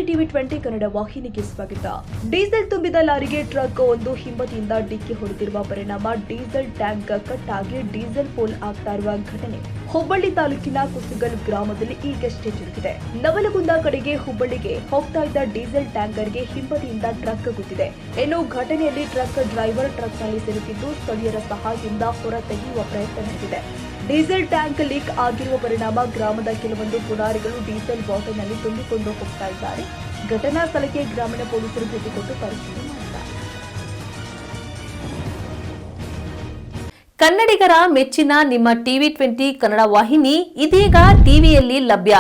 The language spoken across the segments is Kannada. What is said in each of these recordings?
ನಮಸ್ತೆ ಟಿವಿ 20 ಕನ್ನಡ ವಾಹಿನಿಗೆ ಸ್ವಾಗತ. ಡೀಸೆಲ್ ತುಂಬಿದ ಲಾರಿಗೆ ಟ್ರಕ್ ಒಂದು ಹಿಂಬದಿಯಿಂದ ಡಿಕ್ಕಿ ಹೊಡೆದಿರುವ ಪರಿಣಾಮ ಡೀಸೆಲ್ ಟ್ಯಾಂಕ್ ಕಟ್ ಆಗಿ ಡೀಸೆಲ್ ಪೋಲ್ ಆಗ್ತಾ ಇರುವ ಘಟನೆ ಹುಬ್ಬಳ್ಳಿ ತಾಲೂಕಿನ ಕುಸುಗಲ್ ಗ್ರಾಮದಲ್ಲಿ ಈಗಷ್ಟೇ ಜರುಗಿದೆ. ನವಲಗುಂದ ಕಡೆಗೆ ಹುಬ್ಬಳ್ಳಿಗೆ ಹೋಗ್ತಾ ಇದ್ದ ಡೀಸೆಲ್ ಟ್ಯಾಂಕರ್ಗೆ ಹಿಂಬದಿಯಿಂದ ಟ್ರಕ್ ಗುದ್ದಿದೆ. ಇನ್ನು ಘಟನೆಯಲ್ಲಿ ಟ್ರಕ್ ಡ್ರೈವರ್ ಟ್ರಕ್ನಲ್ಲಿ ಸಿಲುಕಿದ್ದು ಸ್ಥಳೀಯರ ಸಹಾಯದಿಂದ ಹೊರ ತೆಗೆಯುವ ಪ್ರಯತ್ನ ನಡೆದಿದೆ. ಡೀಸೆಲ್ ಟ್ಯಾಂಕ್ ಲೀಕ್ ಆಗಿರುವ ಪರಿಣಾಮ ಗ್ರಾಮದ ಕೆಲವೊಂದು ಪುಡಾರಿಗಳು ಡೀಸೆಲ್ ಬಾಟಲ್ನಲ್ಲಿ ತುಂಬಿಕೊಂಡು ಹೋಗ್ತಾ ಇದ್ದಾರೆ. ಘಟನಾ ಸ್ಥಳಕ್ಕೆ ಗ್ರಾಮೀಣ ಪೊಲೀಸರು ಭೇಟಿ ಕೊಟ್ಟು ಪರಿಶೀಲನೆ ಮಾಡಿದ್ದಾರೆ. ಕನ್ನಡಿಗರ ಮೆಚ್ಚಿನ ನಿಮ್ಮ ಟಿವಿ 20 ಕನ್ನಡ ವಾಹಿನಿ ಇದೀಗ ಟಿವಿಯಲ್ಲಿ ಲಭ್ಯ.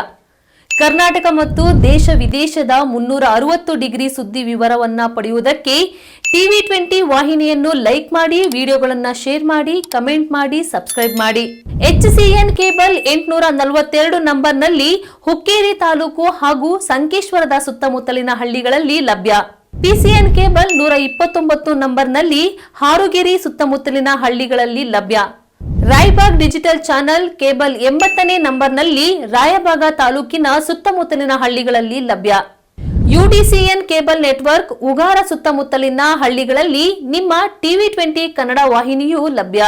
ಕರ್ನಾಟಕ ಮತ್ತು ದೇಶ ವಿದೇಶದ 360 ಡಿಗ್ರಿ ಸುದ್ದಿ ವಿವರವನ್ನ ಪಡೆಯುವುದಕ್ಕೆ ಟಿವಿ 20 ವಾಹಿನಿಯನ್ನು ಲೈಕ್ ಮಾಡಿ, ವಿಡಿಯೋಗಳನ್ನು ಶೇರ್ ಮಾಡಿ, ಕಮೆಂಟ್ ಮಾಡಿ, ಸಬ್ಸ್ಕ್ರೈಬ್ ಮಾಡಿ. HCN ಕೇಬಲ್ 842 ನಂಬರ್ನಲ್ಲಿ ಹುಕ್ಕೇರಿ ತಾಲೂಕು ಹಾಗೂ ಸಂಕೇಶ್ವರದ ಸುತ್ತಮುತ್ತಲಿನ ಹಳ್ಳಿಗಳಲ್ಲಿ ಲಭ್ಯ. PCN ಕೇಬಲ್ 129 ನಂಬರ್ನಲ್ಲಿ ಹಾರುಗೆರೆ ಸುತ್ತಮುತ್ತಲಿನ ಹಳ್ಳಿಗಳಲ್ಲಿ ಲಭ್ಯ. ರಾಯಬಾಗ್ ಡಿಜಿಟಲ್ ಚಾನೆಲ್ ಕೇಬಲ್ 80ನೇ ನಂಬರ್ನಲ್ಲಿ ರಾಯಬಾಗ ತಾಲೂಕಿನ ಸುತ್ತಮುತ್ತಲಿನ ಹಳ್ಳಿಗಳಲ್ಲಿ ಲಭ್ಯ. UDCN ಕೇಬಲ್ ನೆಟ್ವರ್ಕ್ ಉಗಾರ ಸುತ್ತಮುತ್ತಲಿನ ಹಳ್ಳಿಗಳಲ್ಲಿ ನಿಮ್ಮ ಟಿವಿ 20 ಕನ್ನಡ ವಾಹಿನಿಯೂ ಲಭ್ಯ.